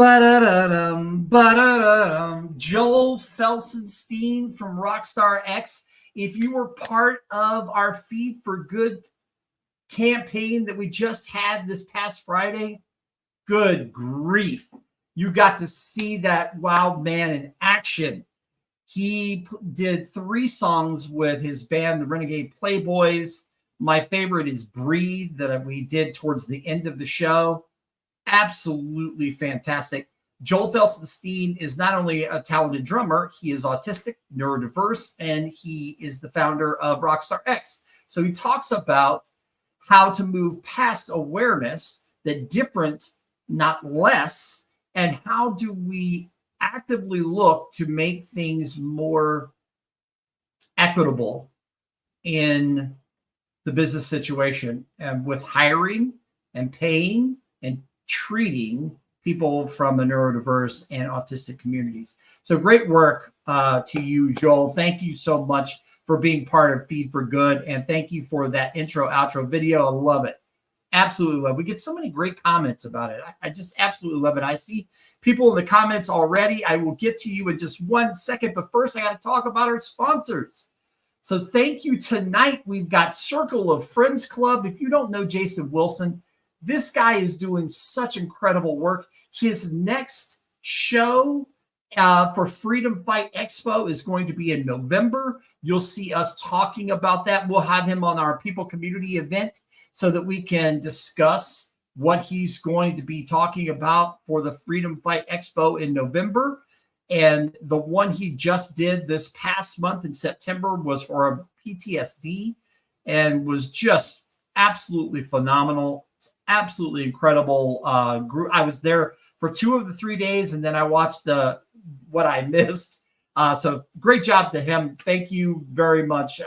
Ba-da-da-dum, ba-da-da-dum. Joel Felsenstein from Rockstar X. If you were part of our Feed for Good campaign that we just had this past Friday, good grief. You got to see that wild man in action. He did 3 songs with his band, the Renegade Playboys. My favorite is Breathe, that we did towards the end of the show. Absolutely fantastic. Joel Felsenstein is not only a talented drummer, he is autistic, neurodiverse, and he is the founder of Rockstar X. So he talks about how to move past awareness, that different, not less, and how do we actively look to make things more equitable in the business situation, and with hiring and paying and treating people from the neurodiverse and autistic communities. So great work to you, Joel. Thank you so much for being part of Feed for Good. And thank you for that intro, outro video. I love it. Absolutely love it. We get so many great comments about it. I just absolutely love it. I see people in the comments already. I will get to you in just 1 second. But first, I got to talk about our sponsors. So thank you. Tonight, we've got Circle of Friends Club. If you don't know Jason Wilson, this guy is doing such incredible work. His next show for Freedom Fight Expo is going to be in November. You'll see us talking about that. We'll have him on our People Community event so that we can discuss what he's going to be talking about for the Freedom Fight Expo in November. And the one he just did this past month in September was for a PTSD and was just absolutely phenomenal. Absolutely incredible group. I was there for 2 of the 3 days, and then I watched what I missed. So great job to him. Thank you very much,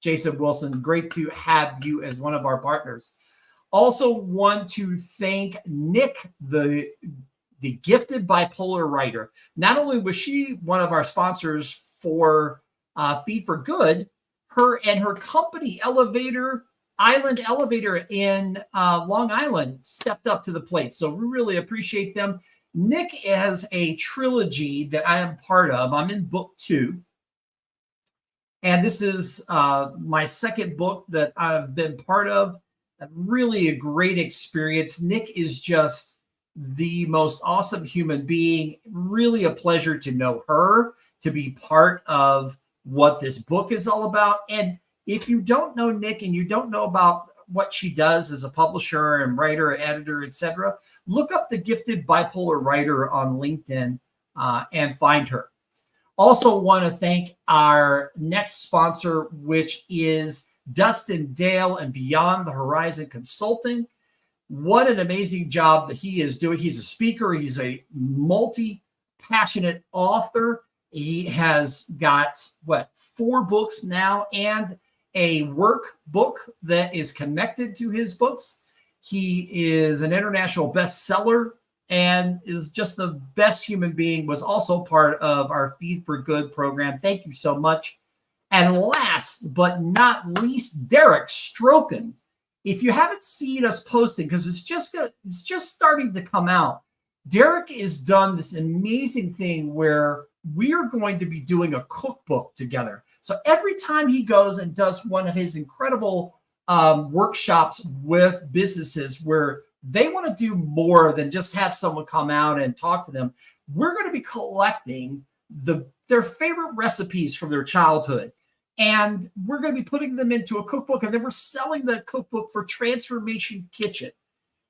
Jason Wilson. Great to have you as one of our partners. Also want to thank Nick, the gifted bipolar writer. Not only was she one of our sponsors for Feed for Good, her and her company, Island Elevator in Long Island, stepped up to the plate. So we really appreciate them. Nick has a trilogy that I am part of. I'm in book 2. And this is my second book that I've been part of. Really a great experience. Nick is just the most awesome human being. Really a pleasure to know her, to be part of what this book is all about. And if you don't know Nick and you don't know about what she does as a publisher and writer, editor, etc., look up the Gifted Bipolar Writer on LinkedIn and find her. Also want to thank our next sponsor, which is Dustin Dale and Beyond the Horizon Consulting. What an amazing job that he is doing. He's a speaker. He's a multi-passionate author. He has got, 4 books now and a workbook that is connected to his books. He is an international bestseller and is just the best human being, was also part of our Feed for Good program. Thank you so much. And last but not least, Derek Stroken. If you haven't seen us posting, because it's just starting to come out, Derek has done this amazing thing where we are going to be doing a cookbook together. So every time he goes and does one of his incredible workshops with businesses where they want to do more than just have someone come out and talk to them, we're going to be collecting their favorite recipes from their childhood. And we're going to be putting them into a cookbook, and then we're selling the cookbook for Transformation Kitchen.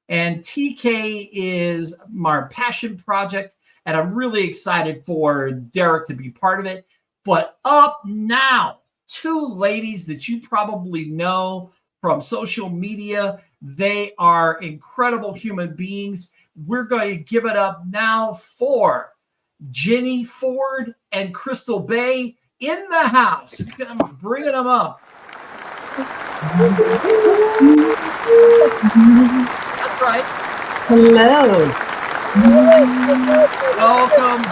And TK is my passion project, and I'm really excited for Derek to be part of it. But up now, 2 ladies that you probably know from social media. They are incredible human beings. We're going to give it up now for Jenny Ford and Crystal Bay in the house. I'm bringing them up. That's right. Hello.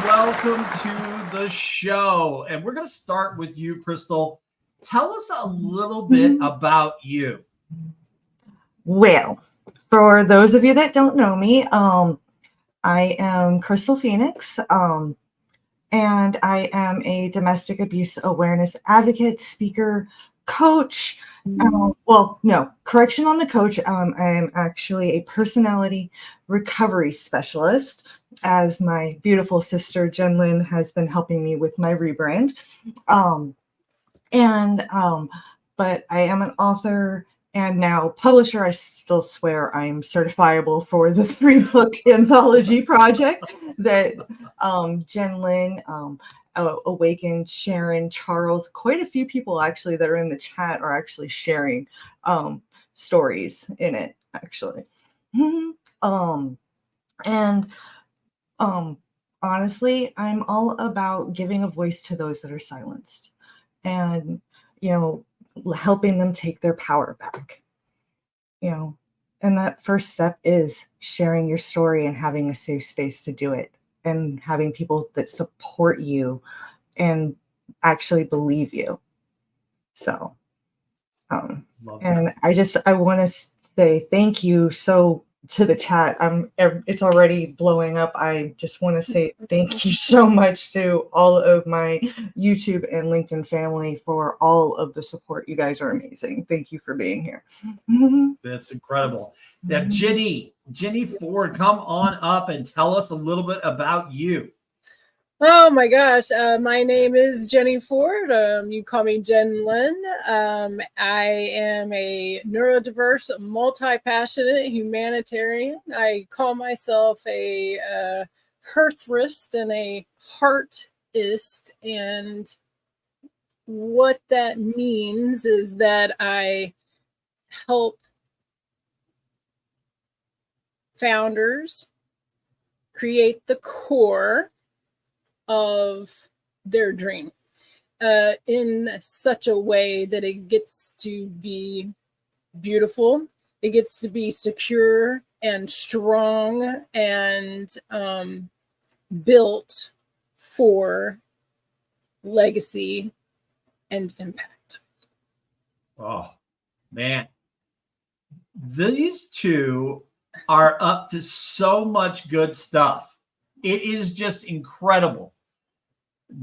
Welcome to the show. And we're going to start with you, Crystal. Tell us a little bit about you. Well, for those of you that don't know me, I am Crystal Phoenix, and I am a domestic abuse awareness advocate, speaker, coach. Well, no, correction on the coach. I am actually a personality recovery specialist, as my beautiful sister JenLyn has been helping me with my rebrand. Um, and But I am an author and now publisher. I still swear I'm certifiable for the 3-book anthology project that JenLyn, Awakened, Sharon, Charles, quite a few people actually that are in the chat are actually sharing stories in it, actually. um, and Honestly, I'm all about giving a voice to those that are silenced, and you know, helping them take their power back. You know, and that first step is sharing your story and having a safe space to do it, and having people that support you and actually believe you. So, Love that. and I want to say thank you so to the chat. It's already blowing up. I just want to say thank you so much to all of my YouTube and LinkedIn family for all of the support. You guys are amazing. Thank you for being here. That's incredible. Now, Jenny Ford, come on up and tell us a little bit about you. Oh my gosh. My name is Jenny Ford. You call me JenLyn. I am a neurodiverse, multi-passionate humanitarian. I call myself a hearthrist and a heartist. And what that means is that I help founders create the core of their dream in such a way that it gets to be beautiful, it gets to be secure and strong and built for legacy and impact. Oh, man. These two are up to so much good stuff. It is just incredible.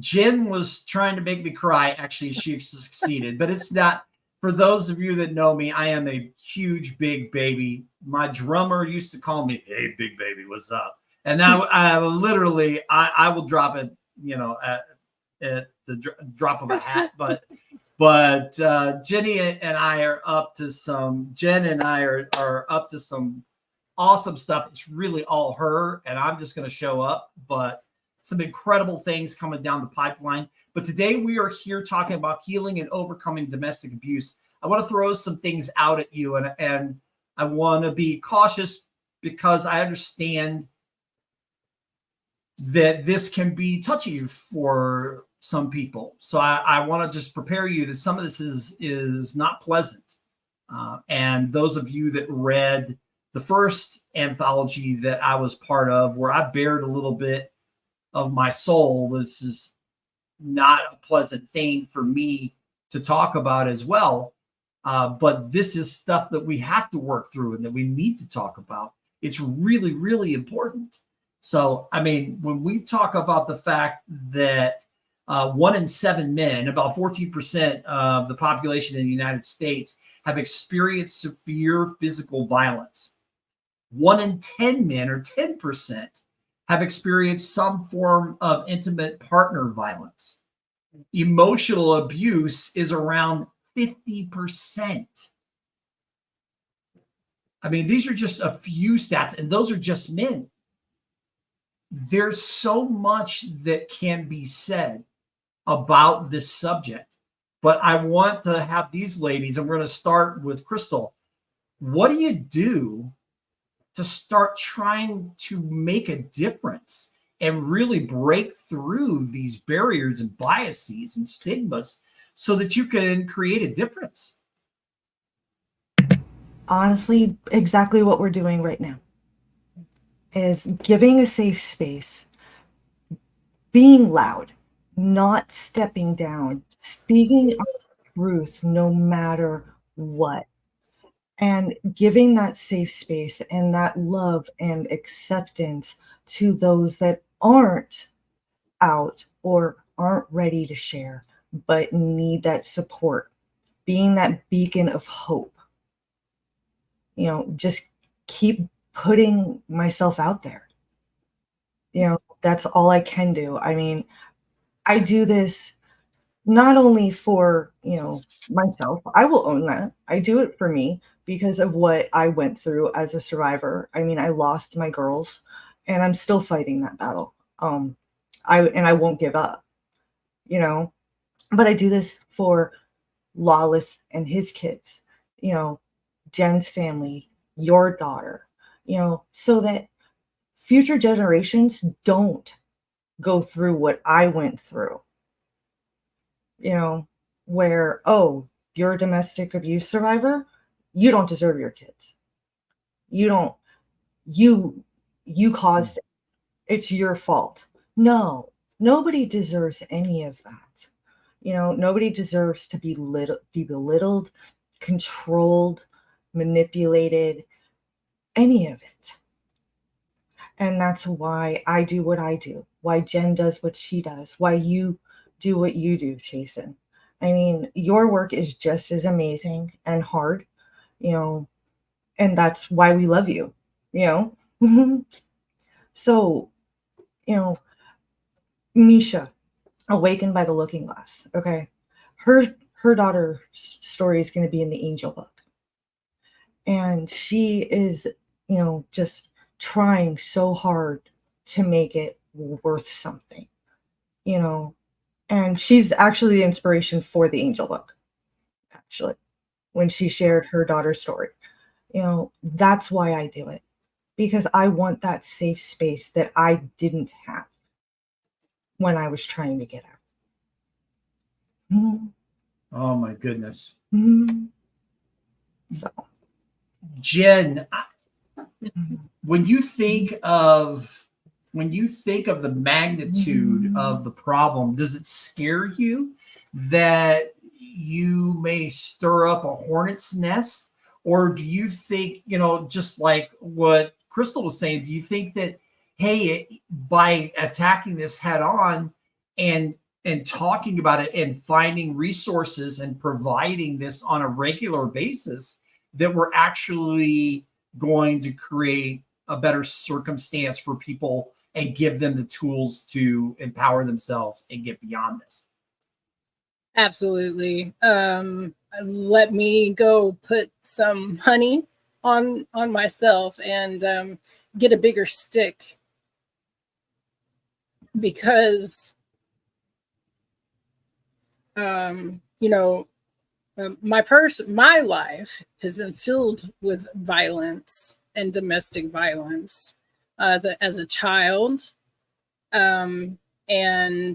Jen was trying to make me cry. Actually, she succeeded, but it's not. For those of you that know me, I am a huge big baby. My drummer used to call me, "Hey, big baby, what's up?" And now I literally, I will drop it, at the drop of a hat. But Jenny and I are up to some. Jen and I are up to some awesome stuff. It's really all her, and I'm just going to show up. But some incredible things coming down the pipeline. But today we are here talking about healing and overcoming domestic abuse. I want to throw some things out at you, and I want to be cautious because I understand that this can be touchy for some people. So I want to just prepare you that some of this is not pleasant. And those of you that read the first anthology that I was part of, where I bared a little bit of my soul, this is not a pleasant thing for me to talk about as well. But this is stuff that we have to work through and that we need to talk about. It's really, really important. So, I mean, when we talk about the fact that 1 in 7 men, about 14% of the population in the United States, have experienced severe physical violence. 1 in 10 men, or 10%, have experienced some form of intimate partner violence. Emotional abuse is around 50%. I mean, these are just a few stats, and those are just men. There's so much that can be said about this subject, but I want to have these ladies, and we're going to start with Crystal. What do you do to start trying to make a difference and really break through these barriers and biases and stigmas so that you can create a difference? Honestly, exactly what we're doing right now is giving a safe space, being loud, not stepping down, speaking our truth no matter what. and giving that safe space and that love and acceptance to those that aren't out or aren't ready to share, but need that support, being that beacon of hope. Just keep putting myself out there. That's all I can do. I mean, I do this not only for, myself. I will own that. I do it for me because of what I went through as a survivor. I mean, I lost my girls and I'm still fighting that battle. I won't give up, you know, but I do this for Lawless and his kids, Jen's family, your daughter, so that future generations don't go through what I went through, where, oh, you're a domestic abuse survivor, you don't deserve your kids. You don't, you caused it. It's your fault. No, nobody deserves any of that. Nobody deserves to be belittled, controlled, manipulated, any of it. And that's why I do what I do, why Jen does what she does, why you do what you do, Chasen. I mean, your work is just as amazing and hard, and that's why we love you, So, Misha, Awakened by the Looking Glass, okay? Her daughter's story is going to be in the Angel book. And she is, just trying so hard to make it worth something, and she's actually the inspiration for the Angel book, actually, when she shared her daughter's story. That's why I do it, because I want that safe space that I didn't have when I was trying to get out. Oh my goodness. So, Jen, when you think of the magnitude of the problem, does it scare you that you may stir up a hornet's nest? Or do you think, just like what Crystal was saying, do you think that, hey, by attacking this head on and talking about it and finding resources and providing this on a regular basis, that we're actually going to create a better circumstance for people and give them the tools to empower themselves and get beyond this? Absolutely. Let me go put some honey on myself and get a bigger stick, because my life has been filled with violence and domestic violence as a child, and then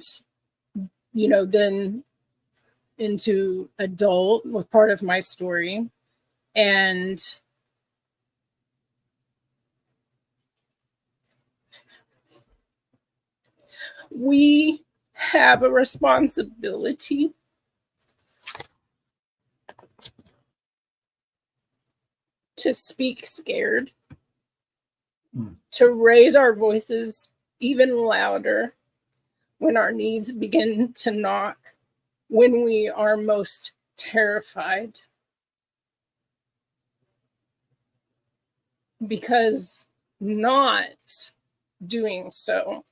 into adult with part of my story. And we have a responsibility to speak scared, to raise our voices even louder when our needs begin to knock, when we are most terrified. Because not doing so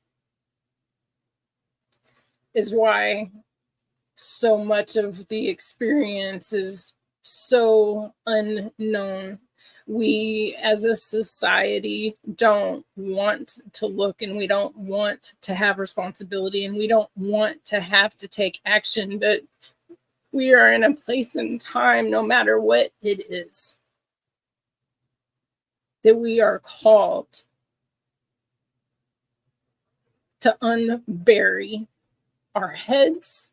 is why so much of the experience is so unknown. We as a society don't want to look, and we don't want to have responsibility, and we don't want to have to take action, but we are in a place and time, no matter what it is, that we are called to unbury our heads,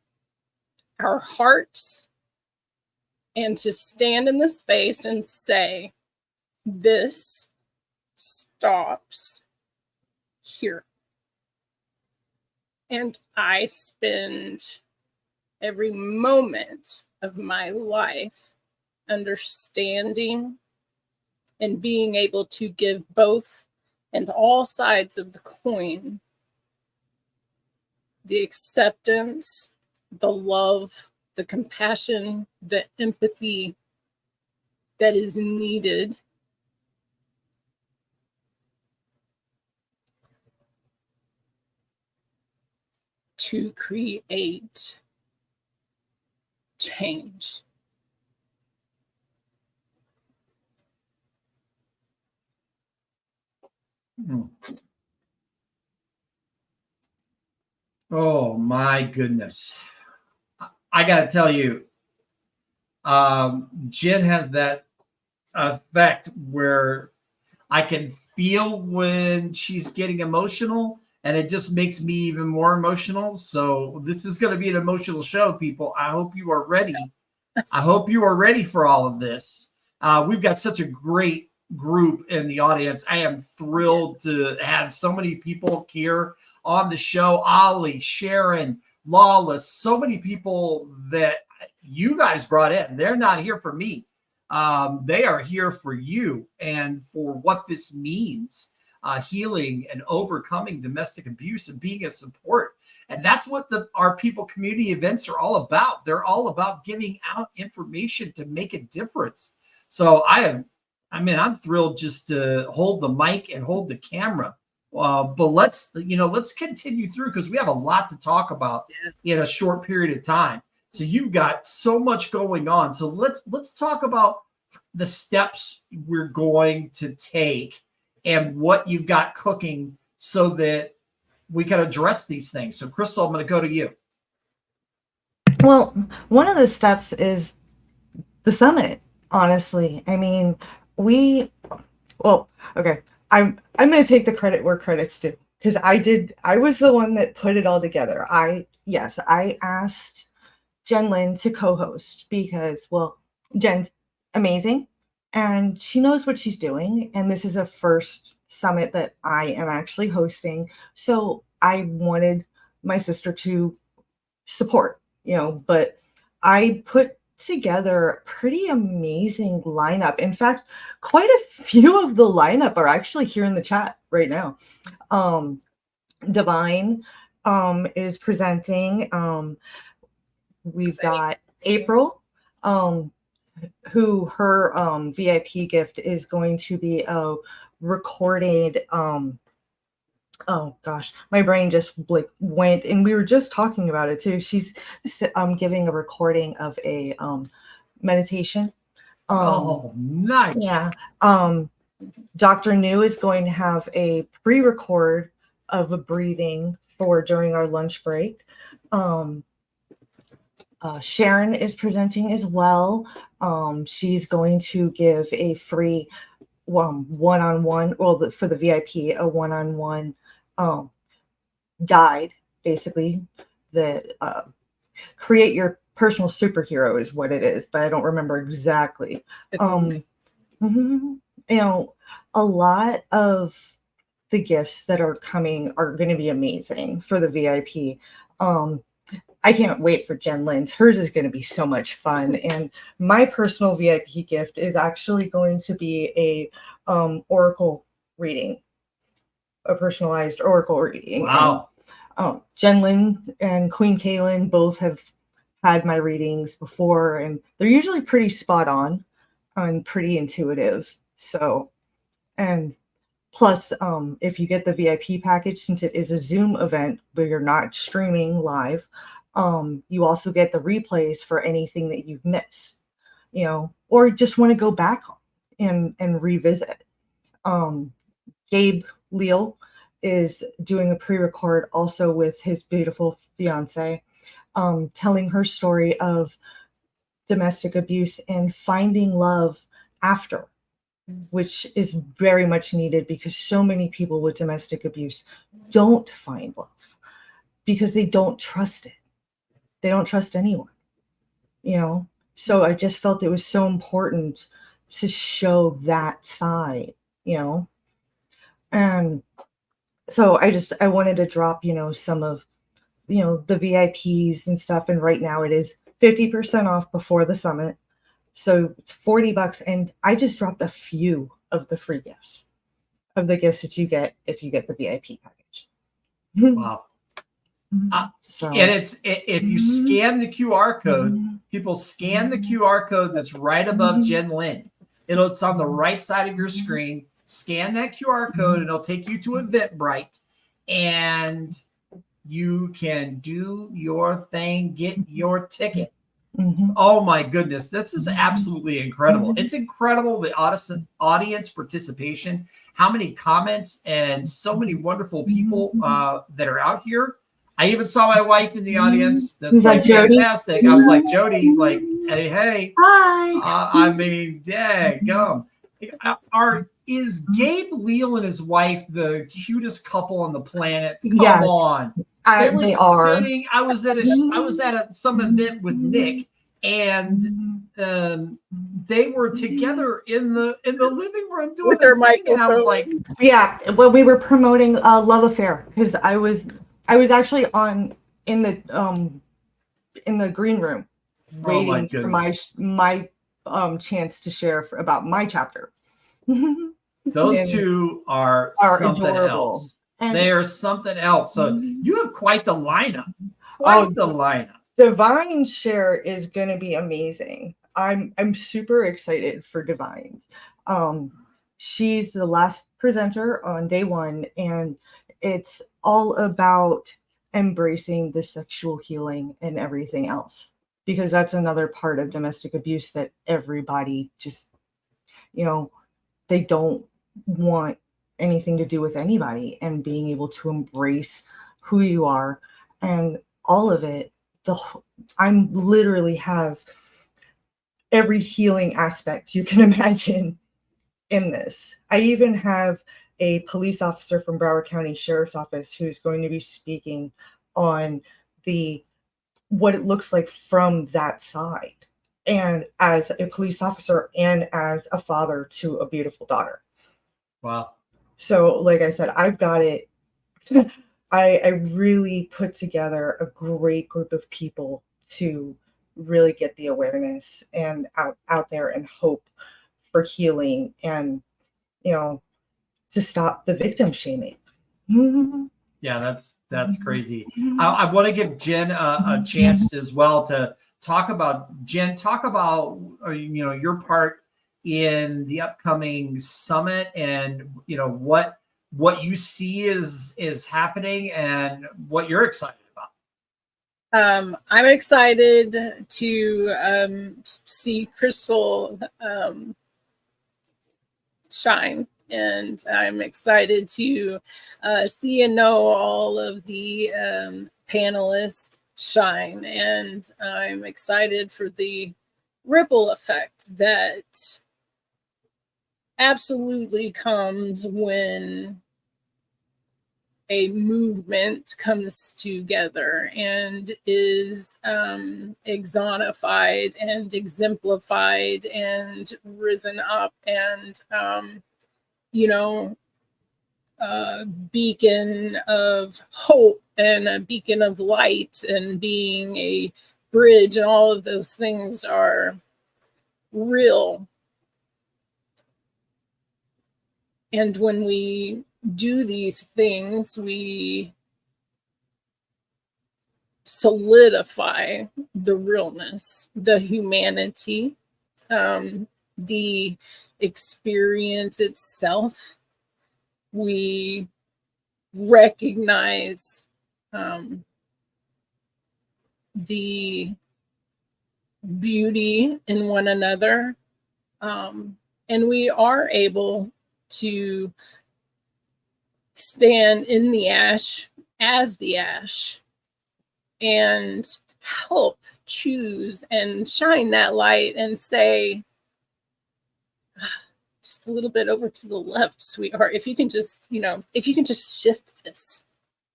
our hearts, and to stand in the space and say, this stops here. And I spend every moment of my life understanding and being able to give both and all sides of the coin, the acceptance, the love, the compassion, the empathy that is needed to create change. Oh my goodness. I got to tell you, Jen has that effect where I can feel when she's getting emotional, and it just makes me even more emotional. So this is going to be an emotional show, people. I hope you are ready. I hope you are ready for all of this. We've got such a great group in the audience. I am thrilled to have so many people here on the show. Ollie, Sharon, Lawless, so many people that you guys brought in. They're not here for me. They are here for you and for what this means, healing and overcoming domestic abuse and being a support. And that's what our people community events are all about. They're all about giving out information to make a difference. So I'm thrilled just to hold the mic and hold the camera. But let's continue through, because we have a lot to talk about in a short period of time. So you've got so much going on. So let's talk about the steps we're going to take and what you've got cooking so that we can address these things. So Crystal, I'm going to go to you. Well, one of the steps is the summit, honestly. I mean, okay. I'm going to take the credit where credit's due, because I was the one that put it all together. I asked JenLyn to co-host because, well, Jen's amazing and she knows what she's doing. And this is a first summit that I am actually hosting. So I wanted my sister to support, but I put together a pretty amazing lineup. In fact, quite a few of the lineup are actually here in the chat right now. Divine is presenting. We've got April, who her VIP gift is going to be a recorded. Oh gosh, my brain just went, and we were just talking about it too. She's giving a recording of a meditation. Oh, nice. Yeah. Dr. New is going to have a pre-record of a breathing for during our lunch break. Sharon is presenting as well. She's going to give a free one-on-one, for the VIP, a one-on-one guide, basically. The create your personal superhero is what it is, but I don't remember exactly. A lot of the gifts that are coming are going to be amazing for the VIP. I can't wait for JenLyn's. Hers is going to be so much fun. And my personal VIP gift is actually going to be a oracle reading, a personalized oracle reading. Wow. JenLyn and Queen Kaylin both have had my readings before, and they're usually pretty spot on and pretty intuitive. So, and plus, if you get the VIP package, since it is a Zoom event where you're not streaming live, you also get the replays for anything that you've missed, or just want to go back and revisit. Gabe Leal is doing a pre-record also with his beautiful fiance, telling her story of domestic abuse and finding love after, which is very much needed, because so many people with domestic abuse don't find love because they don't trust it. They don't trust anyone, So I just felt it was so important to show that side, And so I wanted to drop, some of, the VIPs and stuff. And right now it is 50% off before the summit. So it's $40. And I just dropped a few of the free gifts, of the gifts that you get if you get the VIP package. Wow. So, And if you scan the QR code, people scan the QR code that's right above JenLyn. It's on the right side of your screen. Scan that QR code, and it'll take you to Eventbrite, and you can do your thing, get your ticket. Oh my goodness, this is absolutely incredible. It's incredible, the audience participation, how many comments, and so many wonderful people that are out here. I even saw my wife in the audience. That's like fantastic. I was like, Jody, like, hey, hi. I mean, daggum. Is Gabe Leal and his wife the cutest couple on the planet? Come on. They are. Sitting, I was at some event with Nick, and they were together in the living room doing With their their thing, and I was like, yeah, well, we were promoting Love Affair, because I was actually in the green room waiting for my chance to share about my chapter. Those two are something adorable. else. They are something else. So you have quite the lineup. The lineup. Divine's share is going to be amazing. I'm super excited for Divine's. She's the last presenter on day one, and it's all about embracing the sexual healing and everything else, because that's another part of domestic abuse that everybody just, they don't want anything to do with anybody, and being able to embrace who you are and all of it. I'm literally have every healing aspect you can imagine in this. I even have a police officer from Broward County Sheriff's Office who's going to be speaking on what it looks like from that side, and as a police officer and as a father to a beautiful daughter. Wow. So, like I said, I've got it. I really put together a great group of people to really get the awareness and out there and hope for healing, and to stop the victim shaming. Yeah, that's crazy. I want to give Jen a chance as well to talk about your part in the upcoming summit, and what you see is happening and what you're excited about. I'm excited to see Crystal shine, and I'm excited to see and know all of the panelists shine, and I'm excited for the ripple effect that absolutely comes when a movement comes together and is exonified and exemplified and risen up, and a beacon of hope and a beacon of light and being a bridge, and all of those things are real. And when we do these things, we solidify the realness, the humanity, the experience itself. We recognize the beauty in one another, and we are able to stand in the ash as the ash and help choose and shine that light and say, just a little bit over to the left, sweetheart. If you can just shift this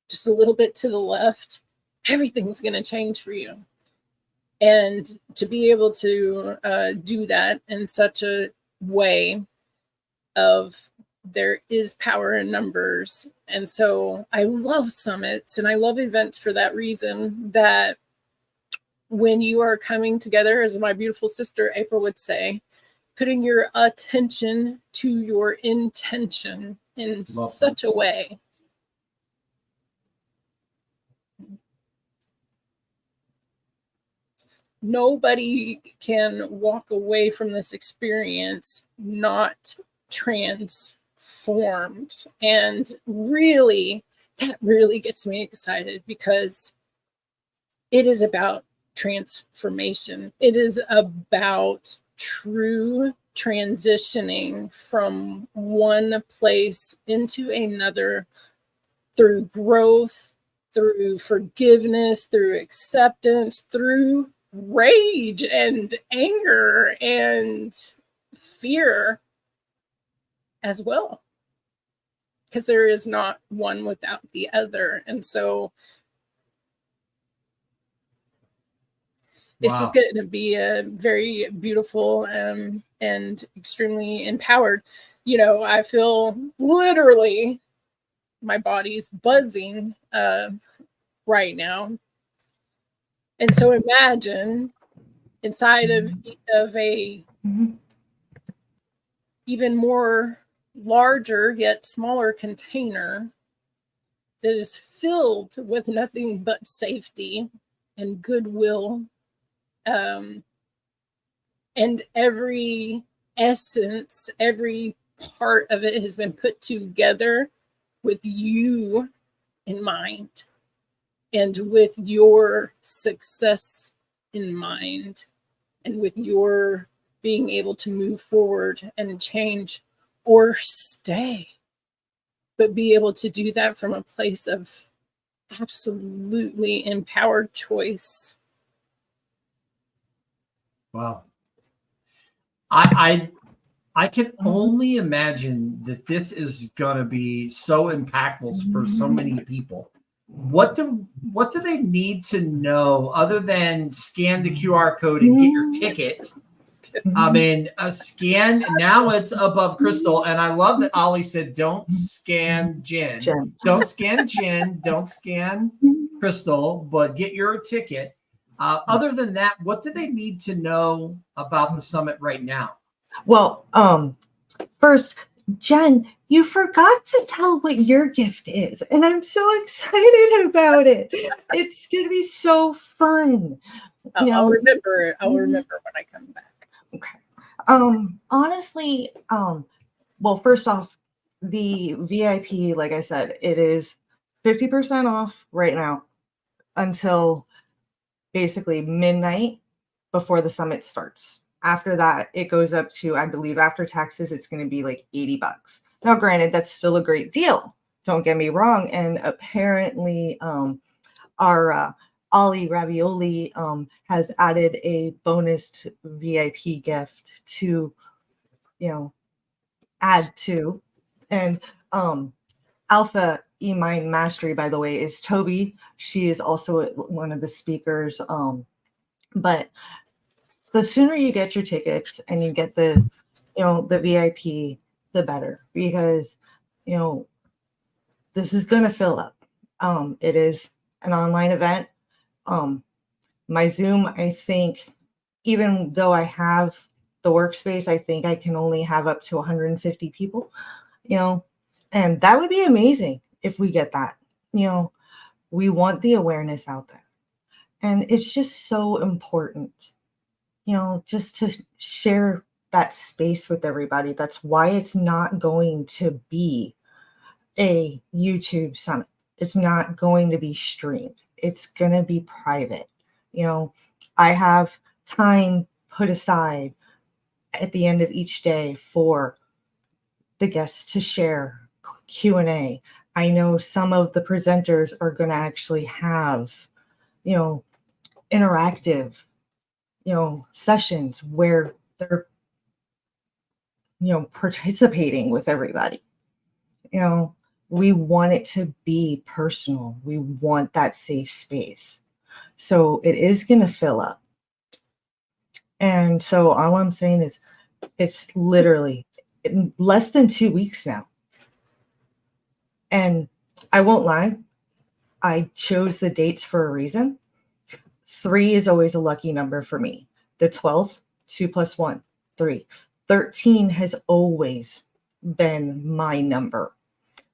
just a little bit to the left, everything's going to change for you. And to be able to do that in such a way of there is power in numbers. And so I love summits and I love events for that reason, that when you are coming together, as my beautiful sister April would say, putting your attention to your intention in such a way. Nobody can walk away from this experience not transformed. And really, that really gets me excited, because it is about transformation. It is about true transitioning from one place into another through growth, through forgiveness, through acceptance, through rage and anger and fear as well. Because there is not one without the other. And so it's just going to be a very beautiful and extremely empowered. You know, I feel literally my body's buzzing right now. And so imagine inside of a even more larger yet smaller container that is filled with nothing but safety and goodwill, and every essence, every part of it has been put together with you in mind and with your success in mind and with your being able to move forward and change or stay, but be able to do that from a place of absolutely empowered choice. Wow. I can only imagine that this is going to be so impactful for so many people. What do they need to know other than scan the QR code and get your ticket? I mean, a scan, now it's above Crystal. And I love that Ollie said, don't scan Jen. Don't scan Jen. Don't scan Crystal, but get your ticket. Other than that, what do they need to know about the summit right now? Well, first, Jen, you forgot to tell what your gift is, and I'm so excited about it. It's going to be so fun. I'll remember. I'll remember when I come back. Okay. Honestly, well, first off, the VIP, like I said, it is 50% off right now until basically midnight before the summit starts. After that, it goes up to, I believe, after taxes, it's going to be like $80. Now, granted, that's still a great deal. Don't get me wrong. And apparently, our Ollie Ravioli has added a bonus VIP gift to, add to. And Alpha E-Mind Mastery, by the way, is Toby. She is also one of the speakers. But the sooner you get your tickets and you get the VIP, the better, because, this is going to fill up. It is an online event. My Zoom, I think, even though I have the workspace, I think I can only have up to 150 people, and that would be amazing if we get that. We want the awareness out there. And it's just so important, just to share that space with everybody. That's why it's not going to be a YouTube summit. It's not going to be streamed. It's going to be private. I have time put aside at the end of each day for the guests to share Q&A. I know some of the presenters are going to actually have, interactive, sessions where they're, participating with everybody. We want it to be personal. We want that safe space. So it is going to fill up. And so all I'm saying is it's literally less than 2 weeks now. And I won't lie, I chose the dates for a reason. 3 is always a lucky number for me. The 12th, 2 + 1, 3. 13 has always been my number.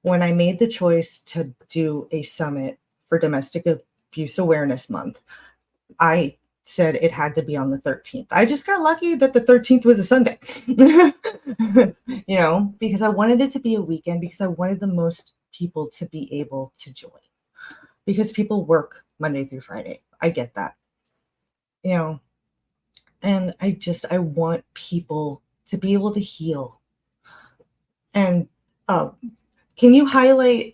When I made the choice to do a summit for Domestic Abuse Awareness Month, I said it had to be on the 13th. I just got lucky that the 13th was a Sunday, because I wanted it to be a weekend, because I wanted the most people to be able to join, because people work Monday through Friday. I get that, and I want people to be able to heal. And can you highlight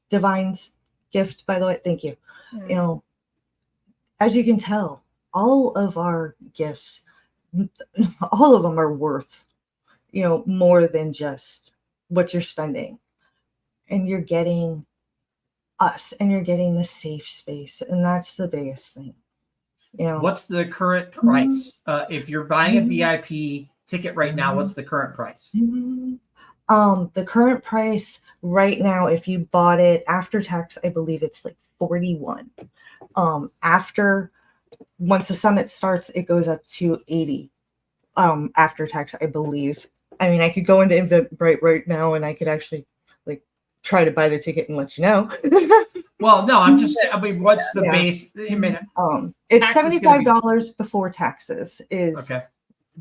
Divine's gift, by the way? Thank you. As you can tell, all of our gifts, all of them are worth, more than just what you're spending. And you're getting us, and you're getting the safe space. And that's the biggest thing. What's the current price? If you're buying a VIP ticket right now, what's the current price? The current price right now, if you bought it after tax, I believe it's like $41. Once the summit starts, it goes up to $80 after tax, I believe. I mean, I could go into Eventbrite right now, and I could actually try to buy the ticket and let you know. Well, no, what's the base? It's $75 before taxes is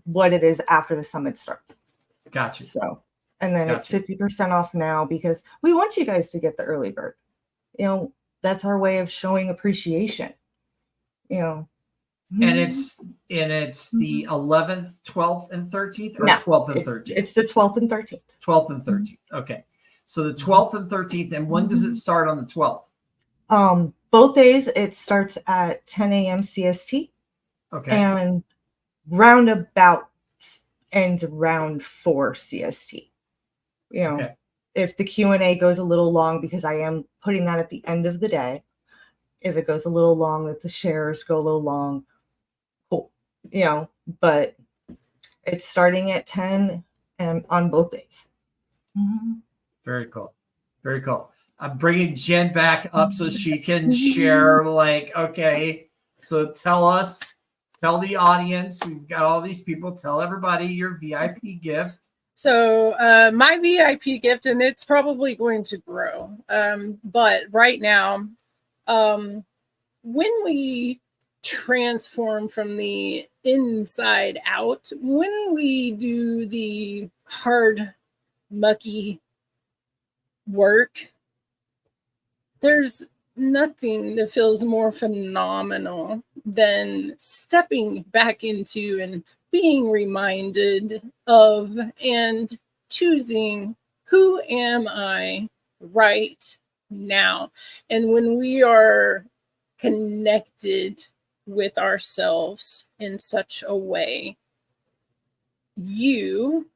what it is after the summit starts. Gotcha. So, and then it's 50% off now, because we want you guys to get the early bird. That's our way of showing appreciation. And it's the 11th, 12th, and 13th, or 12th and 13th? It's the 12th and 13th. 12th and 13th. Okay. So the 12th and 13th, and when does it start on the 12th? Both days it starts at 10 a.m. CST. Okay. And roundabout ends around 4 CST. If the Q&A goes a little long, because I am putting that at the end of the day. If it goes a little long, that the shares go a little long, cool. But it's starting at 10 and on both days. Very cool. Very cool. I'm bringing Jen back up so she can share, so tell the audience, we've got all these people, tell everybody your VIP gift. So my VIP gift, and it's probably going to grow, but right now, when we transform from the inside out, when we do the hard, mucky work, there's nothing that feels more phenomenal than stepping back into and being reminded of and choosing, who am I right now? And when we are connected with ourselves in such a way, you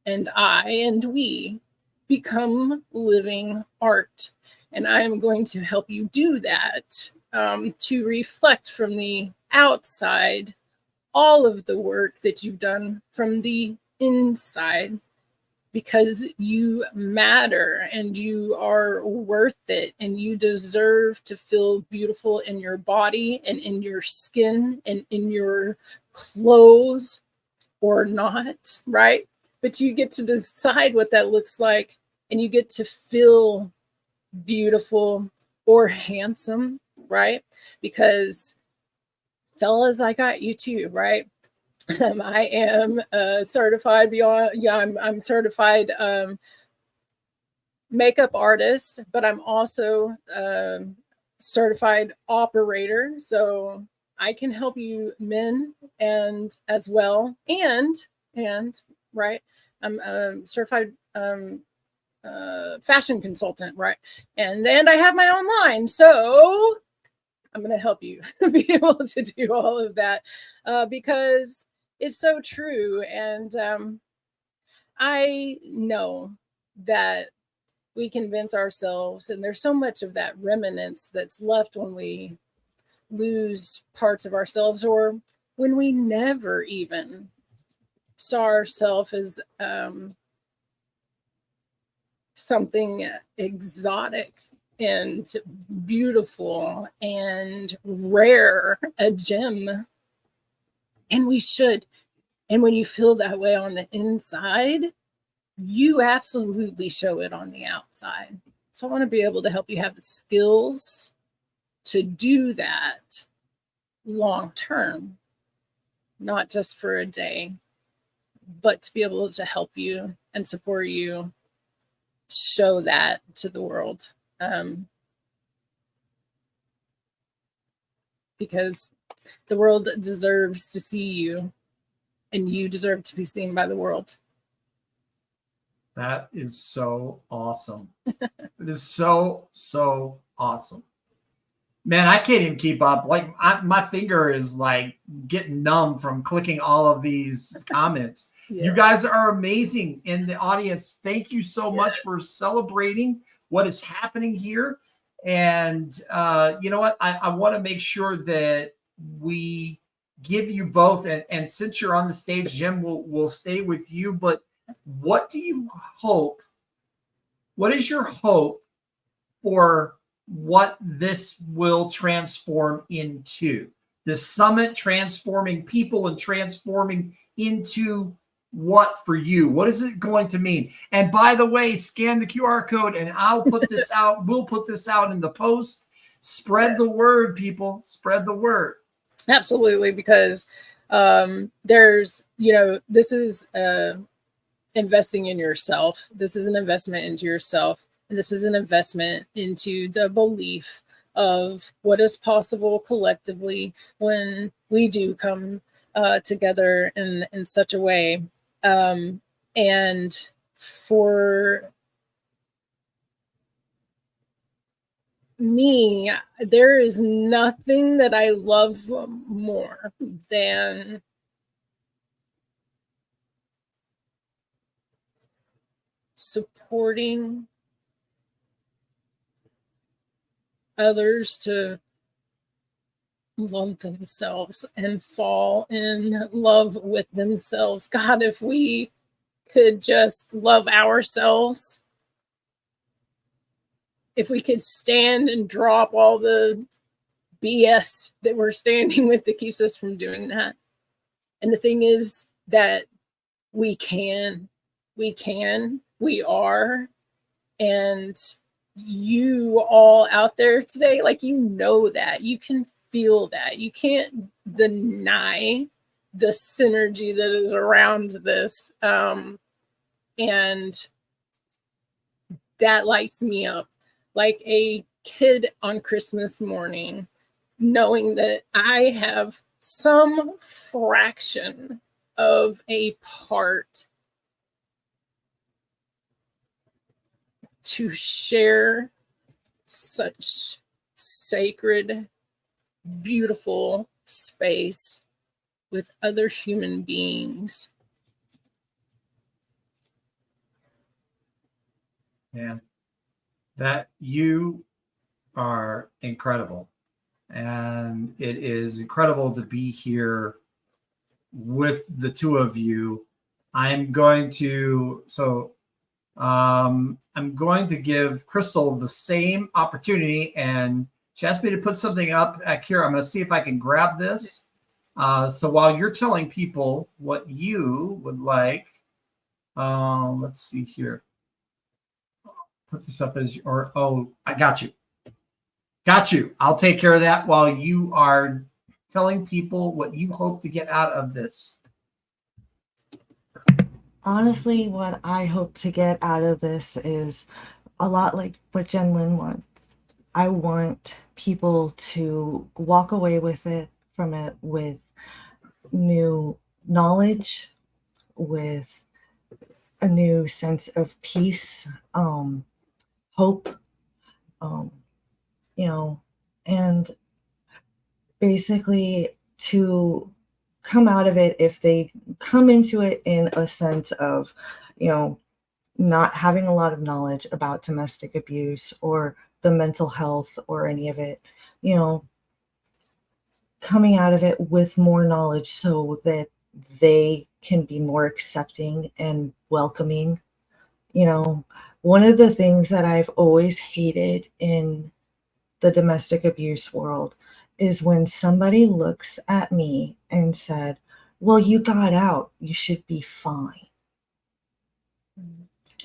and I and we become living art. And I am going to help you do that, to reflect from the outside all of the work that you've done from the inside, because you matter and you are worth it, and you deserve to feel beautiful in your body and in your skin and in your clothes, or not, right? But you get to decide what that looks like, and you get to feel beautiful or handsome, right? Because fellas, I got you too, right? I am certified I'm certified makeup artist, but I'm also certified operator. So I can help you men and as well. And right, I'm a certified fashion consultant, right? And I have my own line. So I'm going to help you be able to do all of that, because it's so true. And I know that we convince ourselves, and there's so much of that remnants that's left when we lose parts of ourselves, or when we never even saw ourselves as something exotic and beautiful and rare, a gem. And we should. And when you feel that way on the inside, you absolutely show it on the outside. So I want to be able to help you have the skills to do that long term, not just for a day, but to be able to help you and support you show that to the world. Because the world deserves to see you, and you deserve to be seen by the world. That is so awesome. It is so, so awesome. Man, I can't even keep up. Like my finger is like getting numb from clicking all of these comments. Yeah. You guys are amazing in the audience. Thank you so much for celebrating what is happening here. And you know what? I want to make sure that we give you both. And since you're on the stage, Jim, we'll stay with you. But what do you hope? What is your hope for what this will transform into? The summit transforming people and transforming into what for you? What is it going to mean? And by the way, scan the QR code and I'll put this out. We'll put this out in the post. Spread the word, people. Spread the word. Absolutely, because there's, this is investing in yourself. This is an investment into yourself. And this is an investment into the belief of what is possible collectively when we do come together in such a way. And for me, there is nothing that I love more than supporting others to love themselves and fall in love with themselves. God, if we could just love ourselves, if we could stand and drop all the BS that we're standing with that keeps us from doing that. And the thing is that we are, and you all out there today, like, that you can feel that. You can't deny the synergy that is around this. And that lights me up like a kid on Christmas morning, knowing that I have some fraction of a part to share such sacred, beautiful space with other human beings. Man, that you are incredible. And it is incredible to be here with the two of you. I'm going to give Crystal the same opportunity, and she asked me to put something up here. I'm going to see if I can grab this. So while you're telling people what you would like, let's see here. Put this up as I got you. Got you. I'll take care of that while you are telling people what you hope to get out of this. Honestly, what I hope to get out of this is a lot like what JenLyn wants. I want people to walk away with new knowledge, with a new sense of peace, hope, and basically to come out of it, if they come into it in a sense of, not having a lot of knowledge about domestic abuse or the mental health or any of it, coming out of it with more knowledge so that they can be more accepting and welcoming. One of the things that I've always hated in the domestic abuse world is when somebody looks at me and said, well, you got out, you should be fine.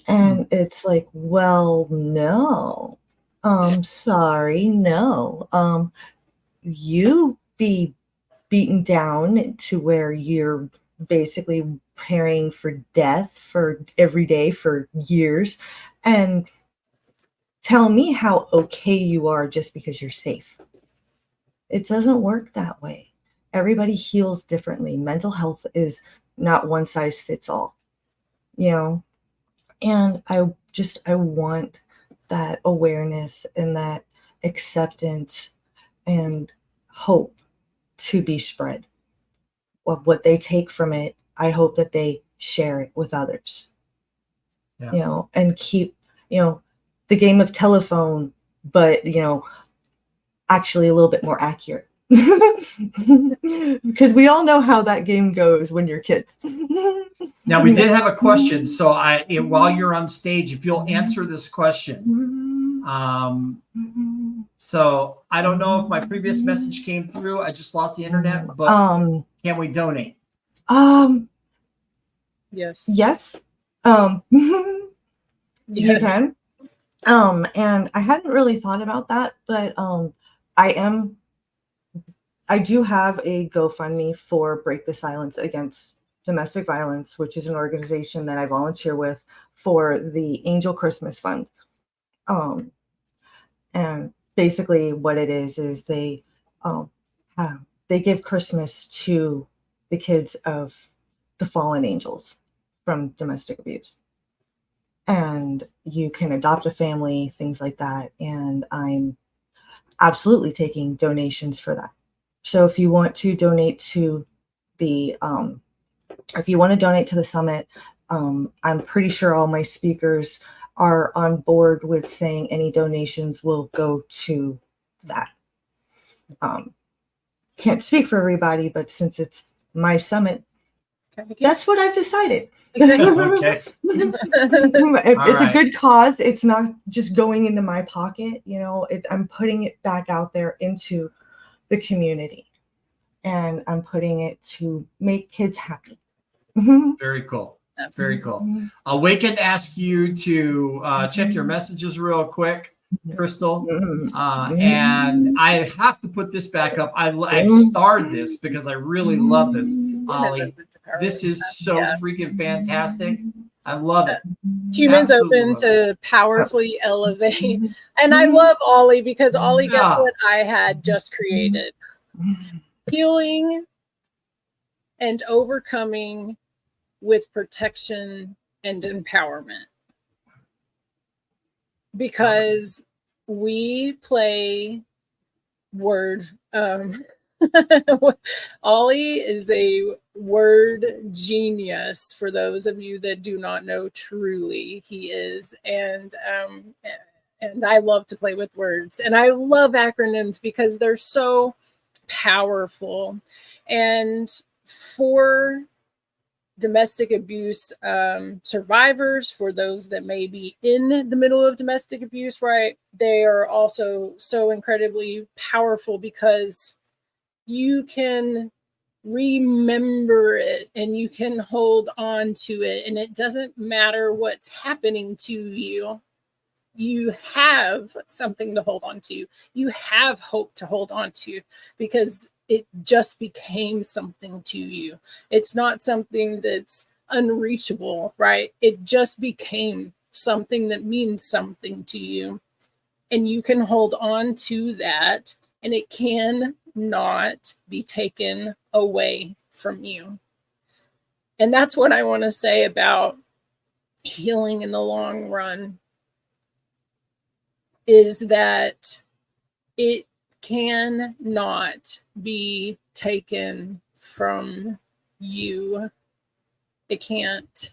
And it's like, well, no, sorry, no. You be beaten down to where you're basically preparing for death for every day for years, and tell me how okay you are just because you're safe. It doesn't work that way. Everybody heals differently. Mental health is not one size fits all, you know? And I want that awareness and that acceptance and hope to be spread. What they take from it, I hope that they share it with others. Yeah. You know, and keep, you know, the game of telephone, but, you know, actually a little bit more accurate. Because we all know how that game goes when you're kids. Now, we did have a question. So while you're on stage, if you'll answer this question. So I don't know if my previous message came through. I just lost the internet, but can we donate? Yes. Yes. You can. And I hadn't really thought about that, but I do have a GoFundMe for Break the Silence Against Domestic Violence, which is an organization that I volunteer with for the Angel Christmas Fund. And basically what it is they give Christmas to the kids of the fallen angels from domestic abuse. And you can adopt a family, things like that. And I'm absolutely taking donations for that. So if you want to donate to the summit, I'm pretty sure all my speakers are on board with saying any donations will go to that. Can't speak for everybody, but since it's my summit, that's what I've decided. Exactly. Okay. It's a good cause. It's not just going into my pocket, you know, I'm putting it back out there into the community, and I'm putting it to make kids happy. Very cool. Absolutely. Very cool. Awaken ask you to check your messages real quick, Crystal. And I have to put this back up. I've starred this because I really love this. Ollie, this is so freaking fantastic. I love it. Humans Absolutely open love to powerfully elevate. And I love Ollie because Ollie, guess what I had just created? Healing and overcoming with protection and empowerment. Because we play word. Ollie is a word genius. For those of you that do not know, truly he is, and I love to play with words, and I love acronyms because they're so powerful. And for domestic abuse survivors, for those that may be in the middle of domestic abuse, right, they are also so incredibly powerful because you can remember it and you can hold on to it, and it doesn't matter what's happening to you. You have something to hold on to. You have hope to hold on to because it just became something to you. It's not something that's unreachable, right? It just became something that means something to you. And you can hold on to that, and it can not be taken away from you. And that's what I want to say about healing in the long run, is that it cannot be taken from you. It can't.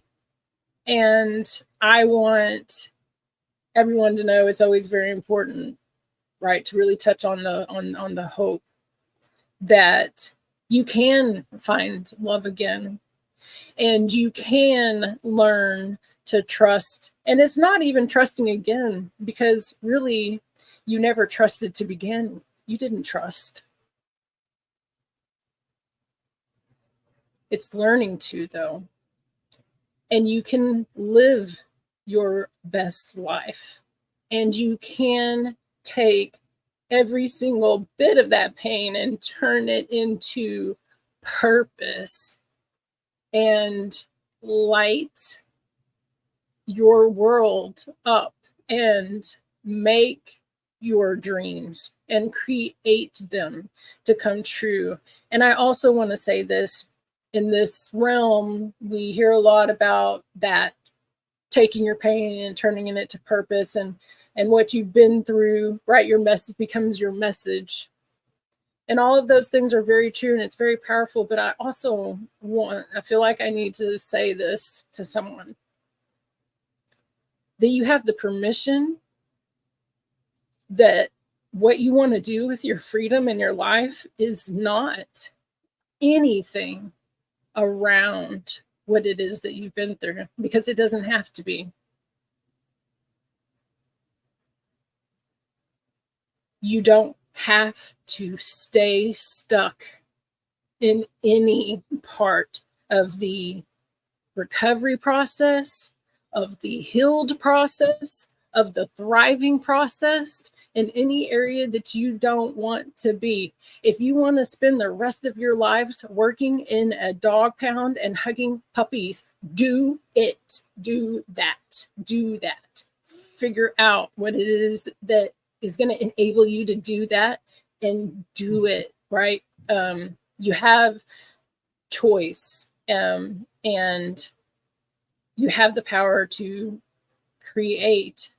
And I want everyone to know it's always very important, right, to really touch on the hope that you can find love again, and you can learn to trust. And it's not even trusting again, because really you never trusted to begin. You didn't trust. It's learning to, though. And you can live your best life. And you can take every single bit of that pain and turn it into purpose and light your world up and make your dreams and create them to come true. And I also want to say this, in this realm, we hear a lot about that, taking your pain and turning it to purpose, and what you've been through, right? Your message becomes your message. And all of those things are very true, and it's very powerful. But I also I feel like I need to say this to someone, that you have the permission that what you want to do with your freedom in your life is not anything around what it is that you've been through, because it doesn't have to be. You don't have to stay stuck in any part of the recovery process, of the healed process, of the thriving process, in any area that you don't want to be. If you want to spend the rest of your lives working in a dog pound and hugging puppies, do it. Do that. Do that. Figure out what it is that is going to enable you to do that, and do it, right? You have choice, and you have the power to create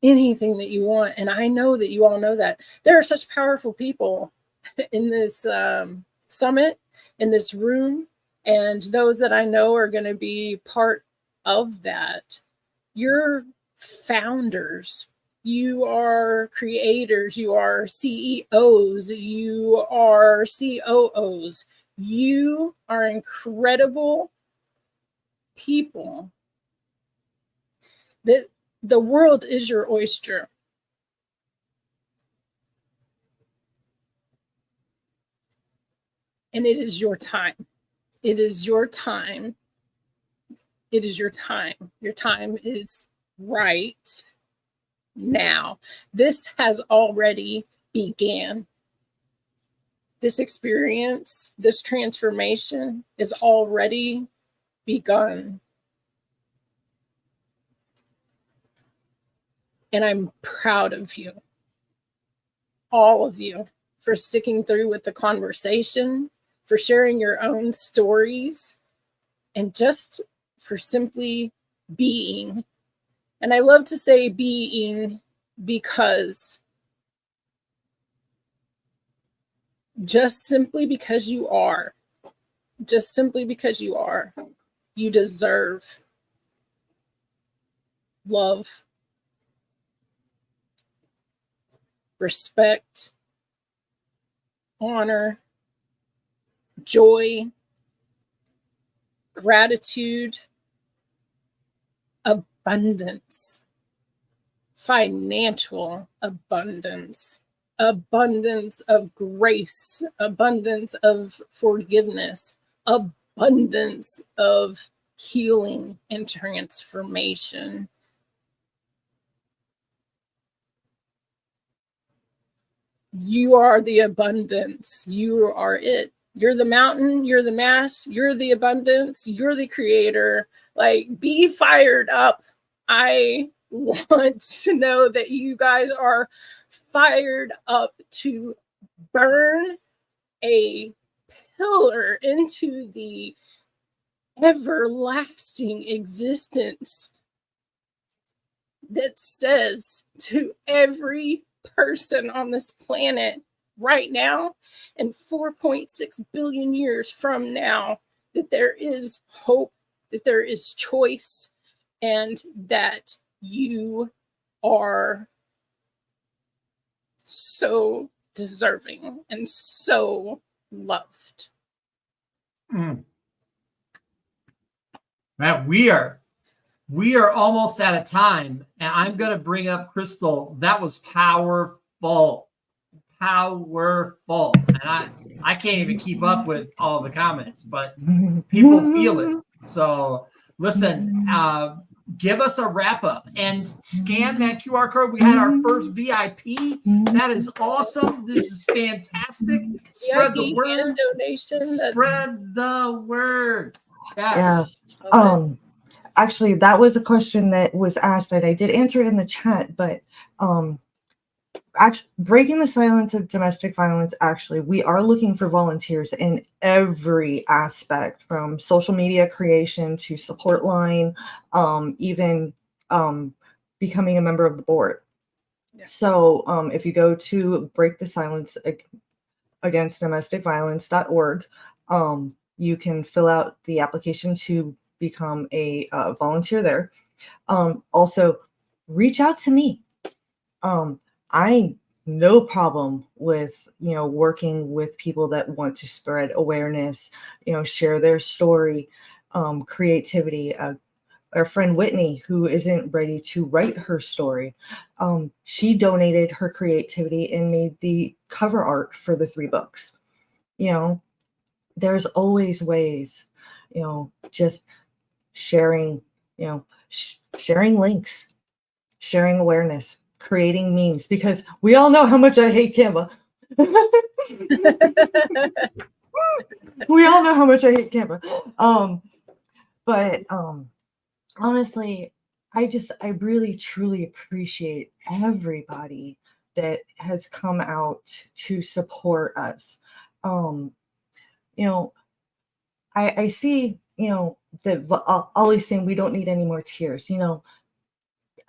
anything that you want. And I know that you all know that. There are such powerful people in this summit, in this room, and those that I know are going to be part of that. You're founders. You are creators. You are CEOs. You are COOs. You are incredible people. The world is your oyster. And it is your time. It is your time. It is your time. Your time is right now. This has already began. This experience, this transformation is already begun. And I'm proud of you, all of you, for sticking through with the conversation, for sharing your own stories, and just for simply being. And I love to say being, because just simply because you are, you deserve love, respect, honor, joy, gratitude, abundance, financial abundance, abundance of grace, abundance of forgiveness, abundance of healing and transformation. You are the abundance. You are it. You're the mountain. You're the mass. You're the abundance. You're the creator. Like, be fired up. I want to know that you guys are fired up to burn a pillar into the everlasting existence that says to every person on this planet right now and 4.6 billion years from now that there is hope, that there is choice, and that you are so deserving and so loved. Matt, we are almost out of time, and I'm going to bring up Crystal. That was powerful. powerful. And I can't even keep up with all the comments, but people feel it. So listen, give us a wrap up and scan that QR code. We had our first VIP. That is awesome. This is fantastic. Spread the word. And donation. Spread the word. Yes. Yeah. Actually, that was a question that was asked, and I did answer it in the chat, but actually, breaking the silence of domestic violence, actually, we are looking for volunteers in every aspect, from social media creation to support line, even becoming a member of the board. Yeah. So if you go to breakthesilenceagainstdomesticviolence.org, you can fill out the application to become a volunteer there. Also, reach out to me. I no problem with, working with people that want to spread awareness, share their story, creativity. Our friend Whitney, who isn't ready to write her story, she donated her creativity and made the cover art for the 3 books. There's always ways, just sharing, sharing links, sharing awareness, creating memes, because we all know how much I hate Canva. We all know how much I hate Canva. But honestly, I really truly appreciate everybody that has come out to support us. I see, that Ollie's saying we don't need any more tears.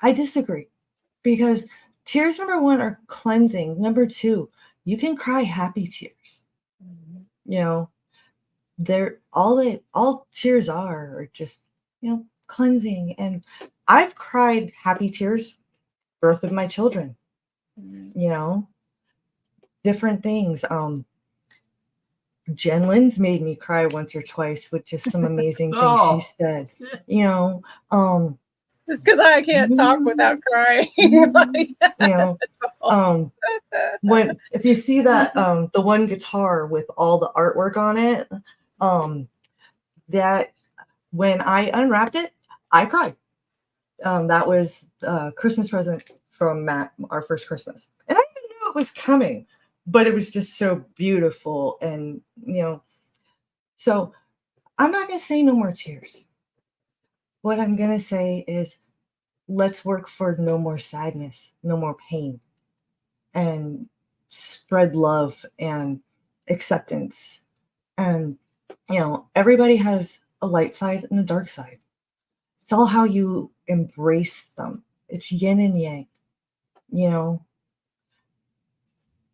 I disagree, because tears, number 1, are cleansing. Number 2, you can cry happy tears. They're all tears are just, cleansing. And I've cried happy tears, birth of my children, different things. JenLyn's made me cry once or twice with just some amazing things she said. It's because I can't talk without crying. When if you see that the one guitar with all the artwork on it, that when I unwrapped it, I cried. That was a Christmas present from Matt, our first Christmas, and I didn't know it was coming, but it was just so beautiful. And so I'm not gonna say no more tears. What I'm gonna say is, let's work for no more sadness, no more pain, and spread love and acceptance. And everybody has a light side and a dark side. It's all how you embrace them. It's yin and yang.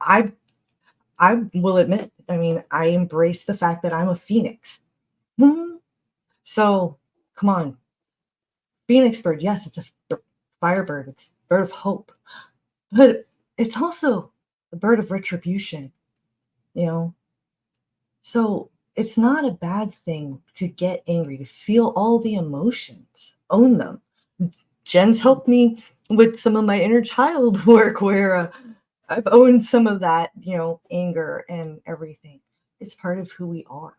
I will admit, I embrace the fact that I'm a phoenix. So come on, phoenix bird. Yes, it's a firebird. It's a bird of hope, but it's also a bird of retribution. So it's not a bad thing to get angry, to feel all the emotions, own them. Jen's helped me with some of my inner child work, where I've owned some of that, anger and everything. It's part of who we are,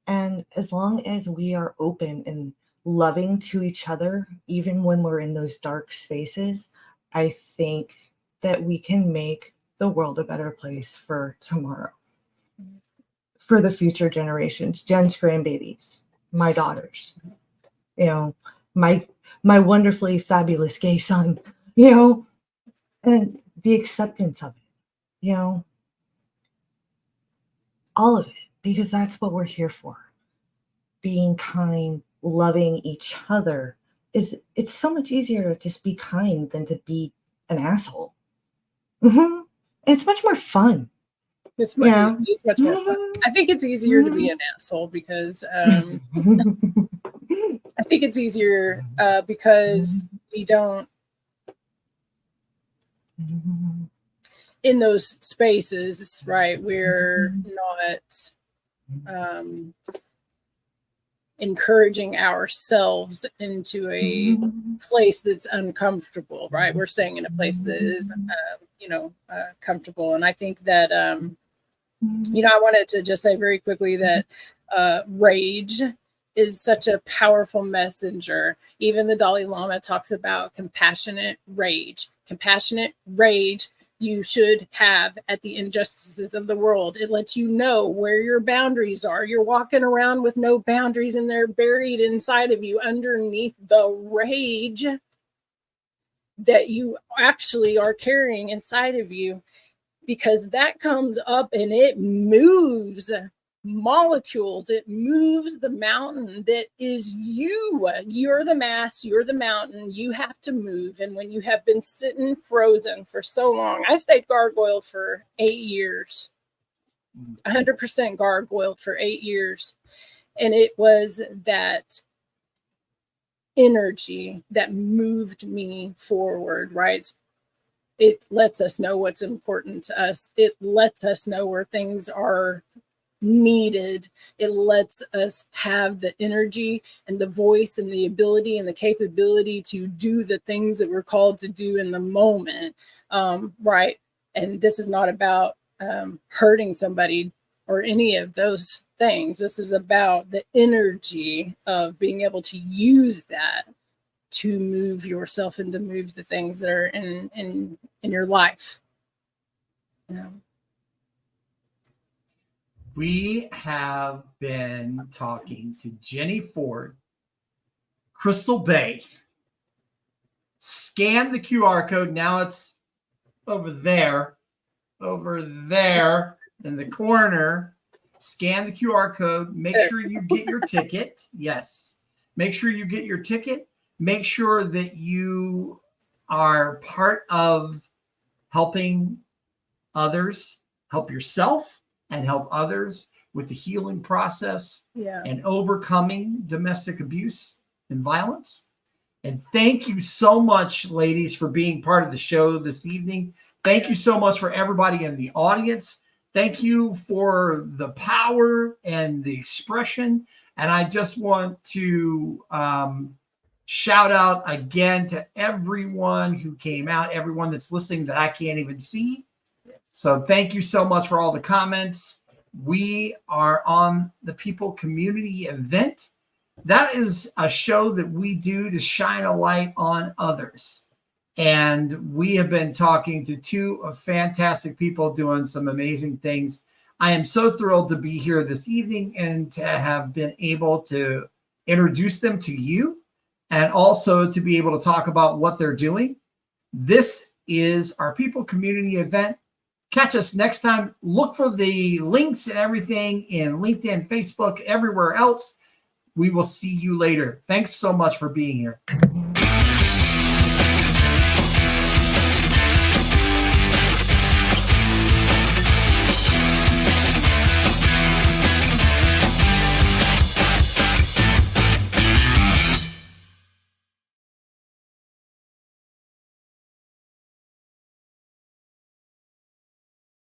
and as long as we are open and loving to each other, even when we're in those dark spaces, I think that we can make the world a better place for tomorrow, for the future generations, Jen's grandbabies, my daughters, my wonderfully fabulous gay son, and the acceptance of it, all of it, because that's what we're here for. Being kind, loving each other, it's so much easier to just be kind than to be an asshole. It's much more fun. It's much more fun. I think it's easier to be an asshole because I think it's easier because we don't, in those spaces, right? We're not encouraging ourselves into a place that's uncomfortable, right? We're staying in a place that is, comfortable. And I think that, I wanted to just say very quickly that rage is such a powerful messenger. Even the Dalai Lama talks about compassionate rage. Compassionate rage you should have at the injustices of the world. It lets you know where your boundaries are. You're walking around with no boundaries and they're buried inside of you underneath the rage that you actually are carrying inside of you, because that comes up and it moves molecules. It moves the mountain that is you. You're the mass, you're the mountain. You have to move. And when you have been sitting frozen for so long, I stayed gargoyled for 8 years, 100% gargoyled for 8 years. And it was that energy that moved me forward, right? It lets us know what's important to us. It lets us know where things are needed. It lets us have the energy and the voice and the ability and the capability to do the things that we're called to do in the moment, right? And this is not about hurting somebody or any of those things. This is about the energy of being able to use that to move yourself and to move the things that are in your life. Yeah. We have been talking to Jenny Ford, Crystal Bay. Scan the QR code. Now it's over there in the corner. Scan the QR code. Make sure you get your ticket. Yes. Make sure you get your ticket. Make sure that you are part of helping others, help yourself, and help others with the healing process and overcoming domestic abuse and violence. And thank you so much, ladies, for being part of the show this evening. Thank you so much for everybody in the audience. Thank you for the power and the expression. And I just want to shout out again to everyone who came out, everyone that's listening that I can't even see. So thank you so much for all the comments. We are on the People Community Event. That is a show that we do to shine a light on others. And we have been talking to two fantastic people doing some amazing things. I am so thrilled to be here this evening and to have been able to introduce them to you and also to be able to talk about what they're doing. This is our People Community Event. Catch us next time. Look for the links and everything in LinkedIn, Facebook, everywhere else. We will see you later. Thanks so much for being here.